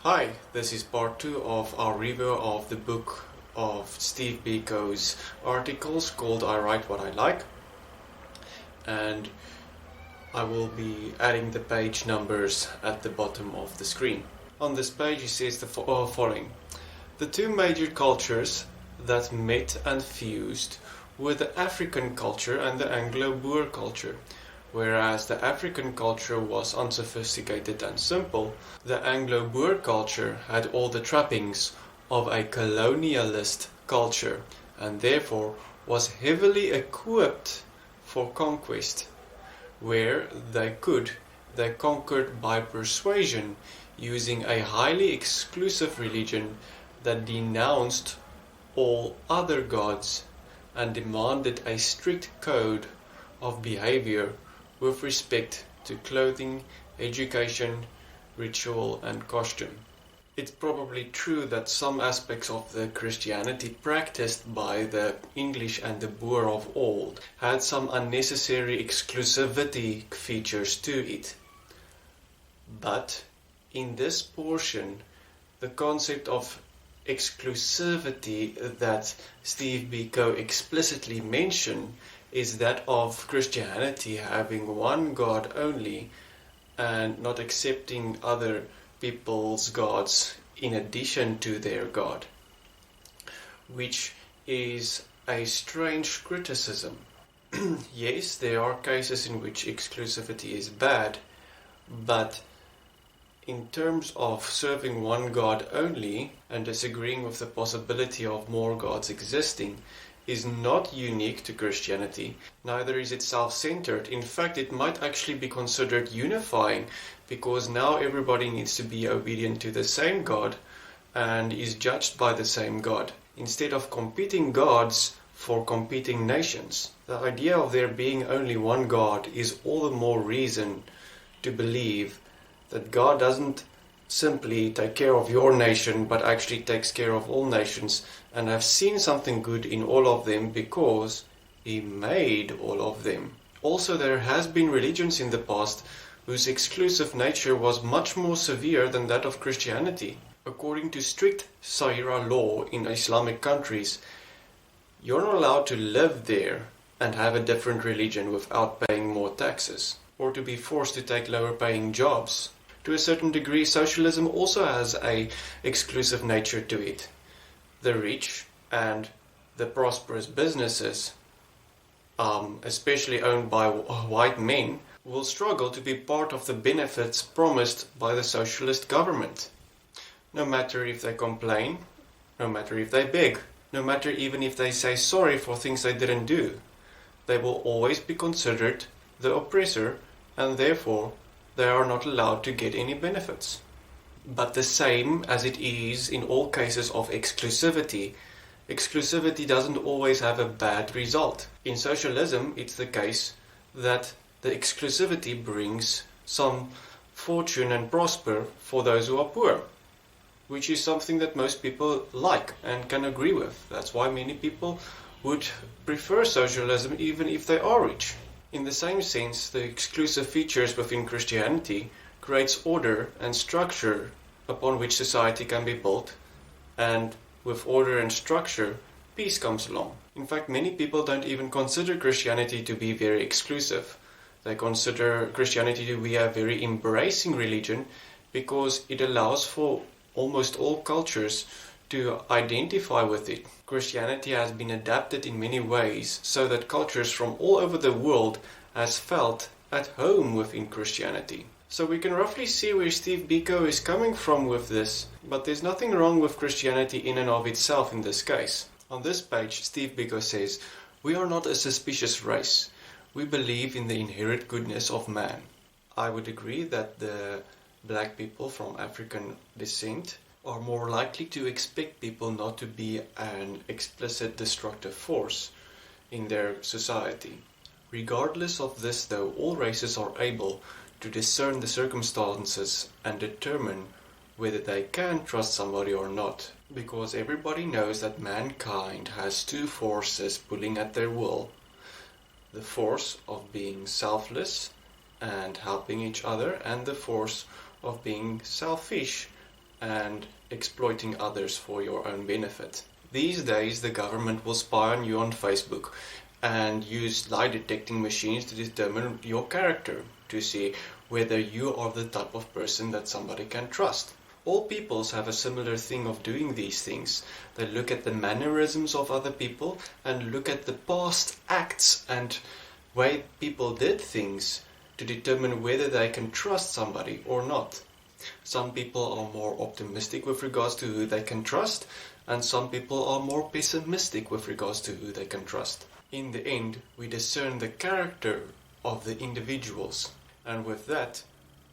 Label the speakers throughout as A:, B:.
A: Hi, this is part 2 of our review of the book of Steve Biko's articles called I Write What I Like, and I will be adding the page numbers at the bottom of the screen. On this page he says the following. The two major cultures that met and fused were the African culture and the Anglo-Boer culture. Whereas the African culture was unsophisticated and simple, the Anglo-Boer culture had all the trappings of a colonialist culture and therefore was heavily equipped for conquest. Where they conquered by persuasion, using a highly exclusive religion that denounced all other gods and demanded a strict code of behavior with respect to clothing, education, ritual and costume. It's probably true that some aspects of the Christianity practiced by the English and the Boer of old had some unnecessary exclusivity features to it. But in this portion, the concept of exclusivity that Steve Biko explicitly mentioned is that of Christianity having one God only and not accepting other people's gods in addition to their God, which is a strange criticism. Yes, there are cases in which exclusivity is bad, but in terms of serving one God only and disagreeing with the possibility of more gods existing, is not unique to Christianity, neither is it self-centered. In fact, it might actually be considered unifying, because now everybody needs to be obedient to the same God and is judged by the same God, instead of competing gods for competing nations. The idea of there being only one God is all the more reason to believe that God doesn't simply take care of your nation, but actually takes care of all nations, and have seen something good in all of them because He made all of them. Also, there has been religions in the past whose exclusive nature was much more severe than that of Christianity. According to strict Sharia law in Islamic countries, you're not allowed to live there and have a different religion without paying more taxes, or to be forced to take lower paying jobs. To a certain degree, socialism also has an exclusive nature to it. The rich and the prosperous businesses, especially owned by white men, will struggle to be part of the benefits promised by the socialist government. No matter if they complain, no matter if they beg, no matter even if they say sorry for things they didn't do, they will always be considered the oppressor, and therefore they are not allowed to get any benefits. But the same as it is in all cases of exclusivity, exclusivity doesn't always have a bad result. In socialism, it's the case that the exclusivity brings some fortune and prosper for those who are poor, which is something that most people like and can agree with. That's why many people would prefer socialism even if they are rich. In the same sense, the exclusive features within Christianity creates order and structure upon which society can be built, and with order and structure, peace comes along. In fact, many people don't even consider Christianity to be very exclusive. They consider Christianity to be a very embracing religion because it allows for almost all cultures to identify with it. Christianity has been adapted in many ways so that cultures from all over the world has felt at home within Christianity. So we can roughly see where Steve Biko is coming from with this, but there's nothing wrong with Christianity in and of itself in this case. On this page, Steve Biko says, "We are not a suspicious race. We believe in the inherent goodness of man." I would agree that the black people from African descent are more likely to expect people not to be an explicit destructive force in their society. Regardless of this, though, all races are able to discern the circumstances and determine whether they can trust somebody or not, because everybody knows that mankind has two forces pulling at their will: the force of being selfless and helping each other, and the force of being selfish and exploiting others for your own benefit. These days, the government will spy on you on Facebook and use lie detecting machines to determine your character, to see whether you are the type of person that somebody can trust. All peoples have a similar thing of doing these things. They look at the mannerisms of other people and look at the past acts and way people did things to determine whether they can trust somebody or not. Some people are more optimistic with regards to who they can trust, and some people are more pessimistic with regards to who they can trust. In the end, we discern the character of the individuals, and with that,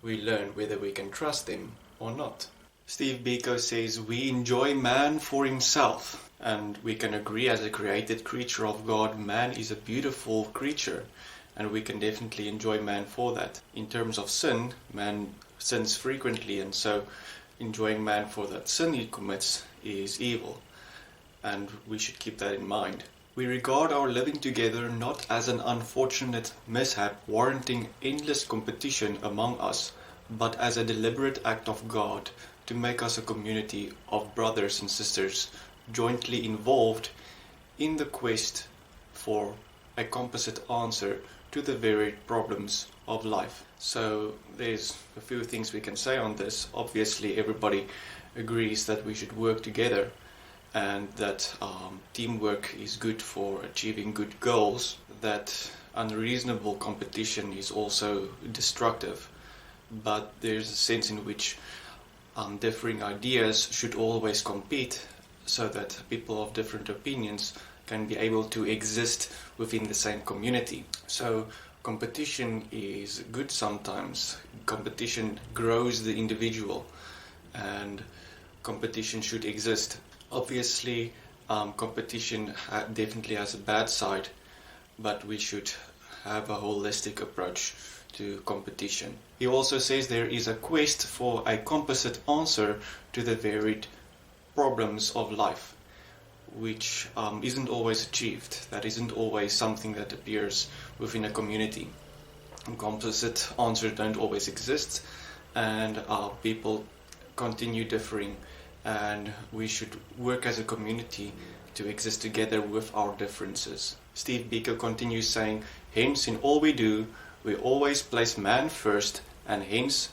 A: we learn whether we can trust them or not. Steve Biko says, we enjoy man for himself, and we can agree as a created creature of God, man is a beautiful creature, and we can definitely enjoy man for that. In terms of sin, man sins frequently, and so enjoying man for that sin he commits is evil, and we should keep that in mind. We regard our living together not as an unfortunate mishap warranting endless competition among us, but as a deliberate act of God to make us a community of brothers and sisters jointly involved in the quest for a composite answer to the varied problems of life. So there's a few things we can say on this. Obviously everybody agrees that we should work together and that teamwork is good for achieving good goals, that unreasonable competition is also destructive, but there's a sense in which differing ideas should always compete so that people of different opinions can be able to exist within the same community. So competition is good sometimes. Competition grows the individual, and competition should exist. Obviously, competition definitely has a bad side, but we should have a holistic approach to competition. He also says there is a quest for a composite answer to the varied problems of life, which isn't always achieved. That isn't always something that appears within a community. Composite answers don't always exist, and people continue differing, and we should work as a community to exist together with our differences. Steve Biko continues saying, hence in all we do, we always place man first, and hence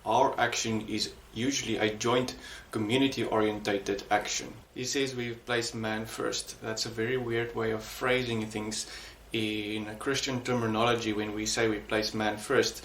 A: our action is usually a joint community-orientated action. He says we place man first. That's a very weird way of phrasing things in Christian terminology. When we say we place man first,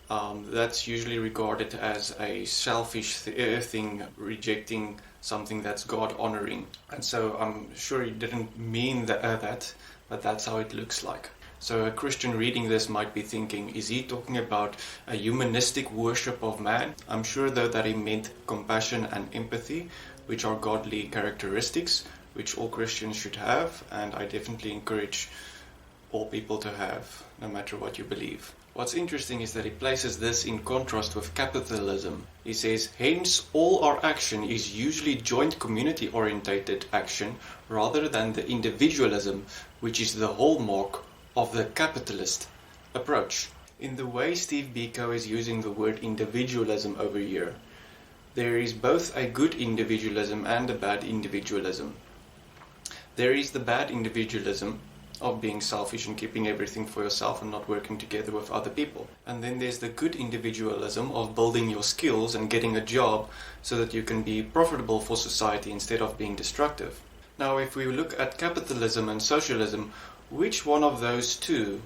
A: that's usually regarded as a selfish thing, rejecting something that's God-honoring. And so I'm sure he didn't mean that, but that's how it looks like. So a Christian reading this might be thinking, is he talking about a humanistic worship of man? I'm sure though that he meant compassion and empathy, which are godly characteristics, which all Christians should have, and I definitely encourage all people to have, no matter what you believe. What's interesting is that he places this in contrast with capitalism. He says, hence all our action is usually joint community-orientated action rather than the individualism, which is the hallmark of the capitalist approach. In the way Steve Biko is using the word individualism over here, there is both a good individualism and a bad individualism. There is the bad individualism of being selfish and keeping everything for yourself and not working together with other people. And then there's the good individualism of building your skills and getting a job so that you can be profitable for society instead of being destructive. Now, if we look at capitalism and socialism, which one of those two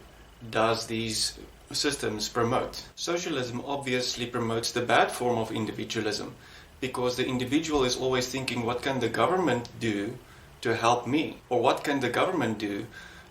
A: does these systems promote? Socialism obviously promotes the bad form of individualism, because the individual is always thinking, what can the government do to help me? Or what can the government do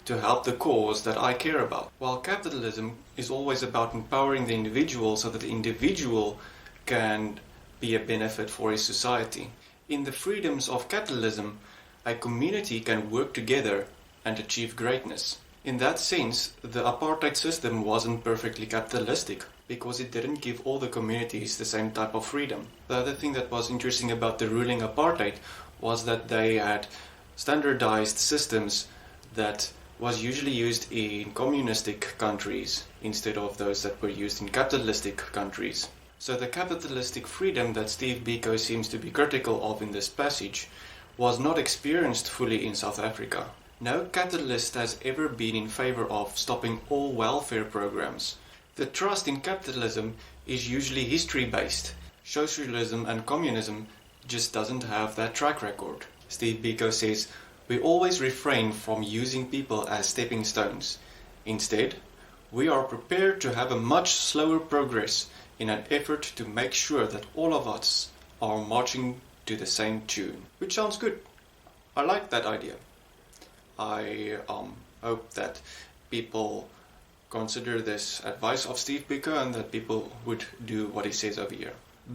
A: to help the cause that I care about? While capitalism is always about empowering the individual so that the individual can be a benefit for his society. In the freedoms of capitalism, a community can work together and achieve greatness. In that sense, the apartheid system wasn't perfectly capitalistic, because it didn't give all the communities the same type of freedom. The other thing that was interesting about the ruling apartheid was that they had standardized systems that was usually used in communistic countries instead of those that were used in capitalistic countries. So the capitalistic freedom that Steve Biko seems to be critical of in this passage was not experienced fully in South Africa. No capitalist has ever been in favor of stopping all welfare programs. The trust in capitalism is usually history-based. Socialism and communism just doesn't have that track record. Steve Biko says, we always refrain from using people as stepping stones. Instead, we are prepared to have a much slower progress in an effort to make sure that all of us are marching to the same tune. Which sounds good. I like that idea. I hope that people consider this advice of Steve Biko and that people would do what he says over here.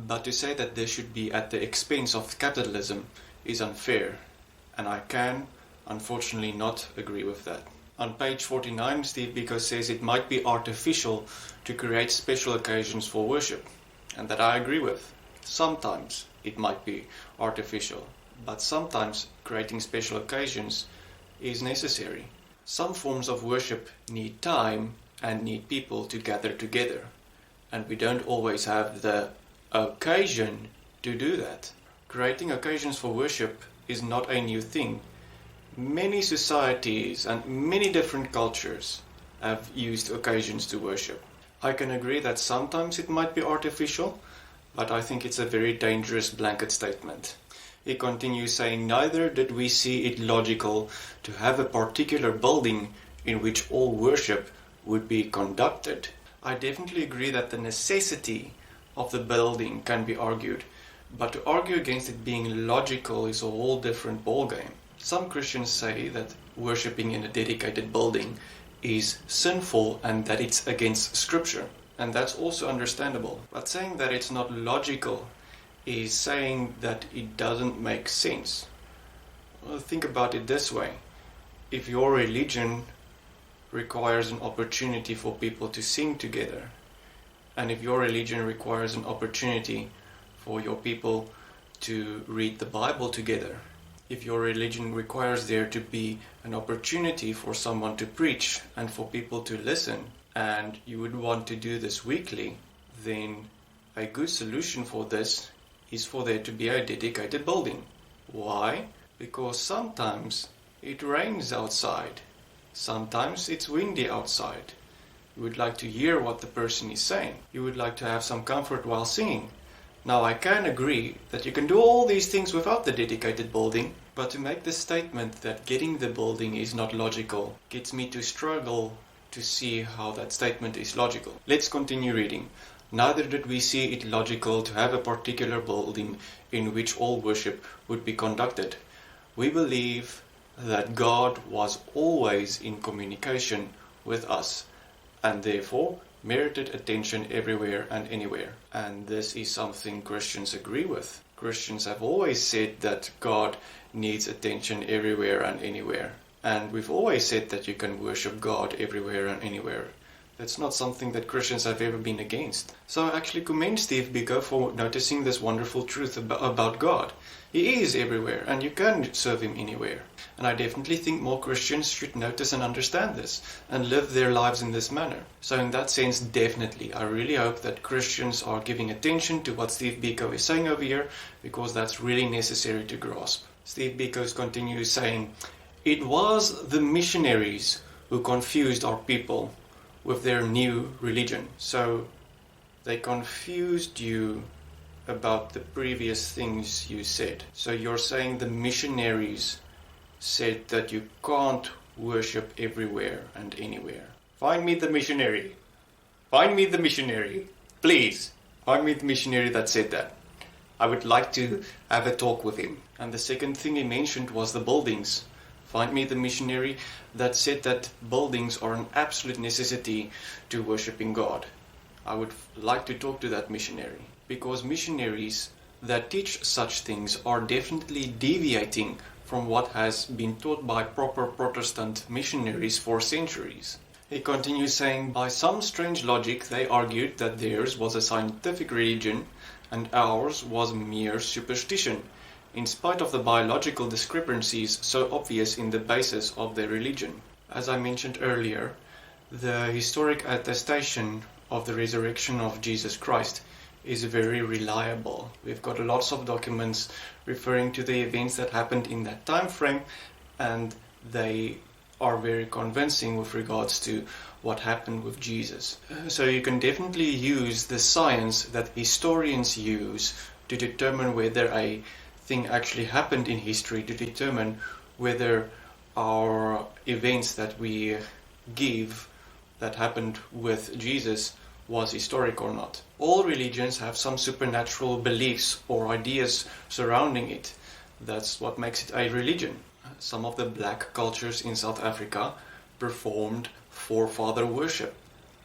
A: But to say that this should be at the expense of capitalism is unfair, and I can, unfortunately, not agree with that. On page 49, Steve Biko says it might be artificial to create special occasions for worship, and that I agree with. Sometimes it might be artificial, but sometimes creating special occasions is necessary. Some forms of worship need time and need people to gather together, and we don't always have the occasion to do that. Creating occasions for worship is not a new thing. Many societies and many different cultures have used occasions to worship. I can agree that sometimes it might be artificial, but I think it's a very dangerous blanket statement. He continues saying, neither did we see it logical to have a particular building in which all worship would be conducted. I definitely agree that the necessity of the building can be argued, but to argue against it being logical is a whole different ballgame. Some Christians say that worshipping in a dedicated building is sinful and that it's against Scripture, and that's also understandable. But saying that it's not logical is saying that it doesn't make sense. Well, think about it this way. If your religion requires an opportunity for people to sing together, and if your religion requires an opportunity for your people to read the Bible together, if your religion requires there to be an opportunity for someone to preach and for people to listen, and you would want to do this weekly, then a good solution for this is for there to be a dedicated building. Why? Because sometimes it rains outside. Sometimes it's windy outside. You would like to hear what the person is saying. You would like to have some comfort while singing. Now, I can agree that you can do all these things without the dedicated building, but to make the statement that getting the building is not logical gets me to struggle to see how that statement is logical. Let's continue reading. Neither did we see it logical to have a particular building in which all worship would be conducted. We believe that God was always in communication with us, and therefore merited attention everywhere and anywhere. And this is something Christians agree with. Christians have always said that God needs attention everywhere and anywhere. And we've always said that you can worship God everywhere and anywhere. That's not something that Christians have ever been against. So I actually commend Steve Biko for noticing this wonderful truth about God. He is everywhere, and you can serve Him anywhere. And I definitely think more Christians should notice and understand this, and live their lives in this manner. So in that sense, definitely, I really hope that Christians are giving attention to what Steve Biko is saying over here, because that's really necessary to grasp. Steve Biko continues saying, it was the missionaries who confused our people with their new religion. So they confused you about the previous things you said. So you're saying the missionaries said that you can't worship everywhere and anywhere. Find me the missionary. Find me the missionary. Please, find me the missionary that said that. I would like to have a talk with him. And the second thing he mentioned was the buildings. Find me the missionary that said that buildings are an absolute necessity to worshiping God. I would like to talk to that missionary, because missionaries that teach such things are definitely deviating from what has been taught by proper Protestant missionaries for centuries. He continues saying, by some strange logic they argued that theirs was a scientific religion and ours was mere superstition, in spite of the biological discrepancies so obvious in the basis of their religion. As I mentioned earlier, the historic attestation of the resurrection of Jesus Christ is very reliable. We've got lots of documents referring to the events that happened in that time frame, and they are very convincing with regards to what happened with Jesus. So you can definitely use the science that historians use to determine whether a thing actually happened in history, to determine whether our events that we give that happened with Jesus was historic or not. All religions have some supernatural beliefs or ideas surrounding it. That's what makes it a religion. Some of the black cultures in South Africa performed forefather worship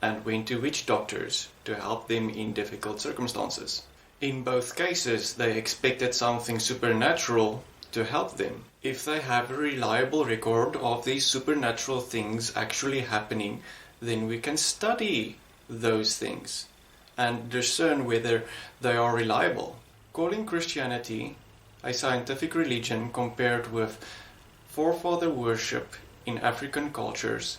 A: and went to witch doctors to help them in difficult circumstances. In both cases, they expected something supernatural to help them. If they have a reliable record of these supernatural things actually happening, then we can study those things and discern whether they are reliable. Calling Christianity a scientific religion compared with forefather worship in African cultures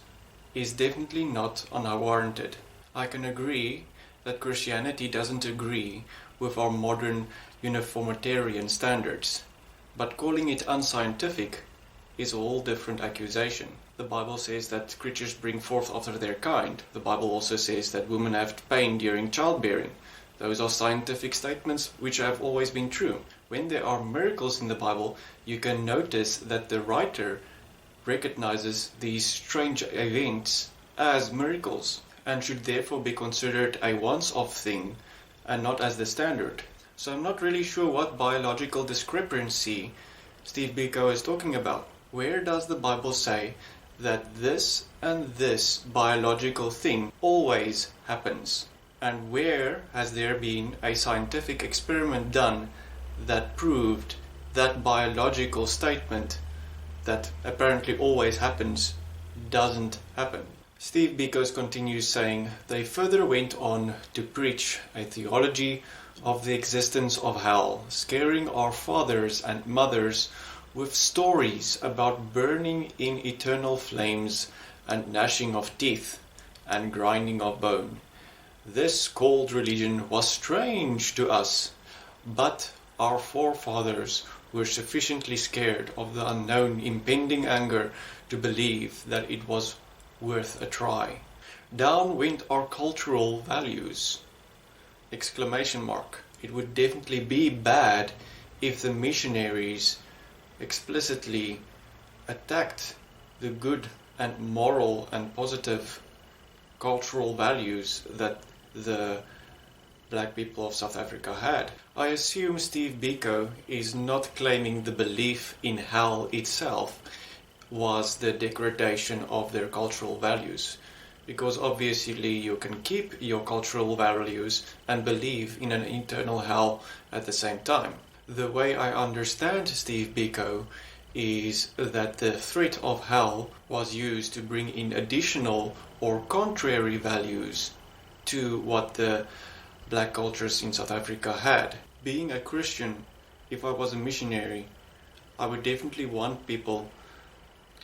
A: is definitely not unwarranted. I can agree that Christianity doesn't agree with our modern uniformitarian standards, but calling it unscientific is a whole different accusation. The Bible says that creatures bring forth after their kind. The Bible also says that women have pain during childbearing. Those are scientific statements which have always been true. When there are miracles in the Bible, you can notice that the writer recognizes these strange events as miracles and should therefore be considered a once-off thing and not as the standard. So I'm not really sure what biological discrepancy Steve Biko is talking about. Where does the Bible say that this and this biological thing always happens? And where has there been a scientific experiment done that proved that biological statement that apparently always happens doesn't happen? Steve Biko continues saying, they further went on to preach a theology of the existence of hell, scaring our fathers and mothers with stories about burning in eternal flames and gnashing of teeth and grinding of bone. This cold religion was strange to us, but our forefathers were sufficiently scared of the unknown impending anger to believe that it was worth a try. Down went our cultural values! Exclamation mark. It would definitely be bad if the missionaries explicitly attacked the good and moral and positive cultural values that the black people of South Africa had. I assume Steve Biko is not claiming the belief in hell itself was the degradation of their cultural values, because obviously you can keep your cultural values and believe in an eternal hell at the same time. The way I understand Steve Biko is that the threat of hell was used to bring in additional or contrary values to what the black cultures in South Africa had. Being a Christian, if I was a missionary, I would definitely want people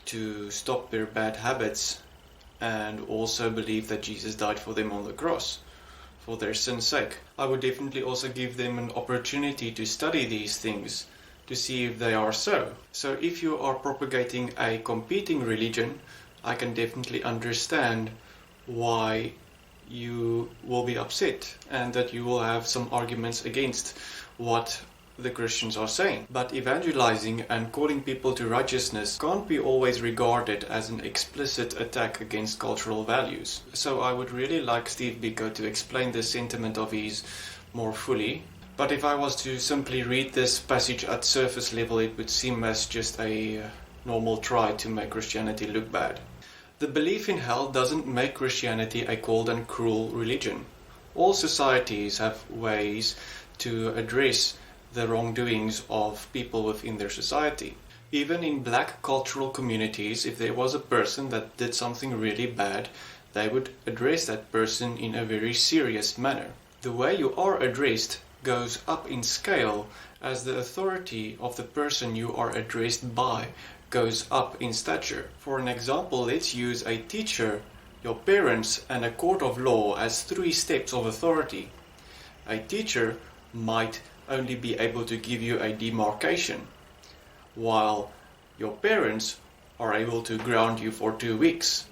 A: to stop their bad habits and also believe that Jesus died for them on the cross for their sin's sake. I would definitely also give them an opportunity to study these things to see if they are so. So if you are propagating a competing religion, I can definitely understand why you will be upset and that you will have some arguments against what the Christians are saying. But evangelizing and calling people to righteousness can't be always regarded as an explicit attack against cultural values. So I would really like Steve Biko to explain this sentiment of his more fully. But if I was to simply read this passage at surface level, it would seem as just a normal try to make Christianity look bad. The belief in hell doesn't make Christianity a cold and cruel religion. All societies have ways to address the wrongdoings of people within their society. Even in black cultural communities, if there was a person that did something really bad, they would address that person in a very serious manner. The way you are addressed goes up in scale as the authority of the person you are addressed by goes up in stature. For an example, let's use a teacher, your parents, and a court of law as 3 steps of authority. A teacher might only be able to give you a demarcation, while your parents are able to ground you for 2 weeks,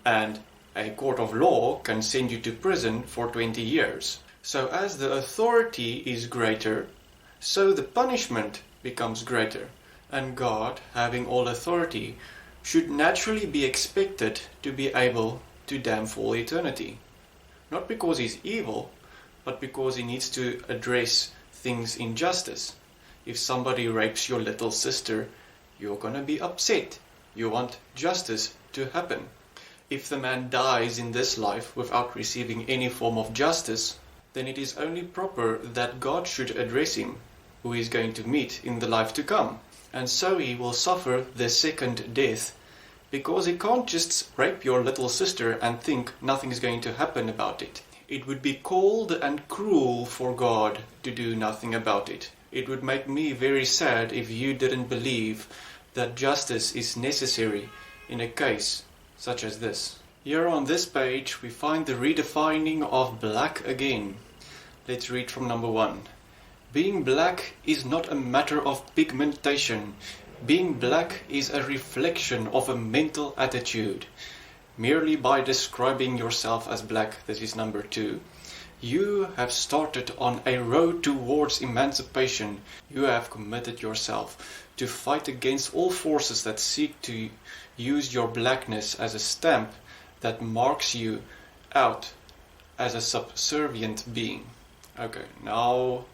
A: and a court of law can send you to prison for 20 years. So as the authority is greater, so the punishment becomes greater, and God, having all authority, should naturally be expected to be able to damn for all eternity. Not because he's evil, but because he needs to address things in justice. If somebody rapes your little sister, you're gonna be upset. You want justice to happen. If the man dies in this life without receiving any form of justice, then it is only proper that God should address him, who he is going to meet in the life to come. And so he will suffer the second death, because he can't just rape your little sister and think nothing is going to happen about it. It would be cold and cruel for God to do nothing about it. It would make me very sad if you didn't believe that justice is necessary in a case such as this. Here on this page we find the redefining of black again. Let's read from number 1. Being black is not a matter of pigmentation. Being black is a reflection of a mental attitude. Merely by describing yourself as black, this is number 2, you have started on a road towards emancipation. You have committed yourself to fight against all forces that seek to use your blackness as a stamp that marks you out as a subservient being. Okay, now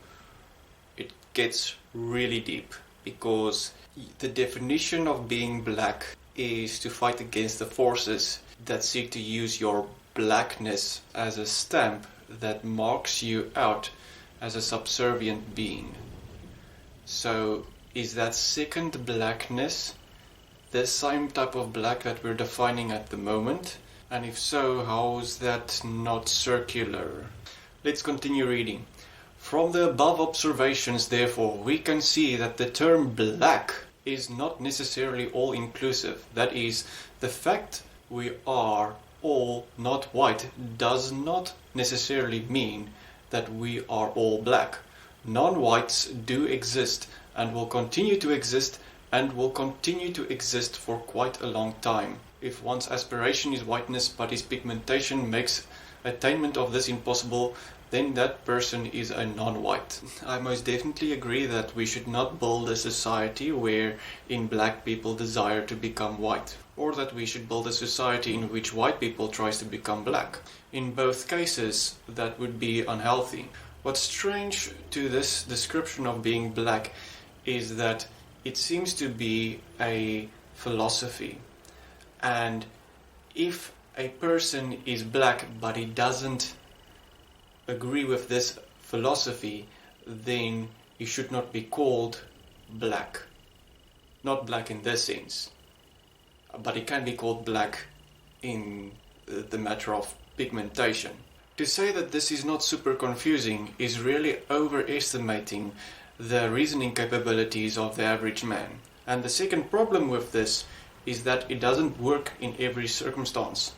A: it gets really deep, because the definition of being black is to fight against the forces that seek to use your blackness as a stamp that marks you out as a subservient being. So is that second blackness the same type of black that we're defining at the moment? And if so, how is that not circular? Let's continue reading. From the above observations, therefore, we can see that the term black is not necessarily all-inclusive. That is, the fact we are all not white does not necessarily mean that we are all black. Non-whites do exist and will continue to exist and will continue to exist for quite a long time. If one's aspiration is whiteness but his pigmentation makes attainment of this impossible, then that person is a non-white. I most definitely agree that we should not build a society wherein black people desire to become white, or that we should build a society in which white people tries to become black. In both cases, that would be unhealthy. What's strange to this description of being black is that it seems to be a philosophy. And if a person is black but he doesn't agree with this philosophy, then he should not be called black. Not black in this sense, but he can be called black in the matter of pigmentation. To say that this is not super confusing is really overestimating the reasoning capabilities of the average man. And the second problem with this is that it doesn't work in every circumstance.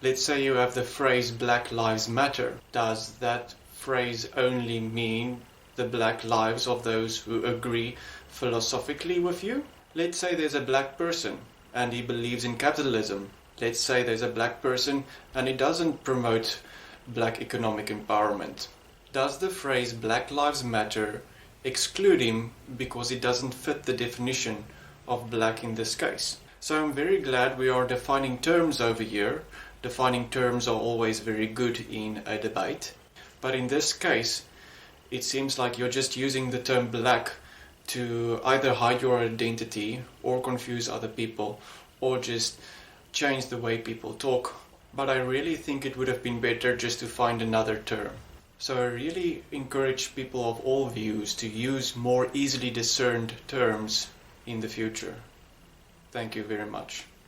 A: Let's say you have the phrase Black Lives Matter. Does that phrase only mean the black lives of those who agree philosophically with you? Let's say there's a black person and he believes in capitalism. Let's say there's a black person and he doesn't promote black economic empowerment. Does the phrase Black Lives Matter exclude him because it doesn't fit the definition of black in this case? So I'm very glad we are defining terms over here. Defining terms are always very good in a debate. But in this case, it seems like you're just using the term black to either hide your identity or confuse other people or just change the way people talk. But I really think it would have been better just to find another term. So I really encourage people of all views to use more easily discerned terms in the future. Thank you very much.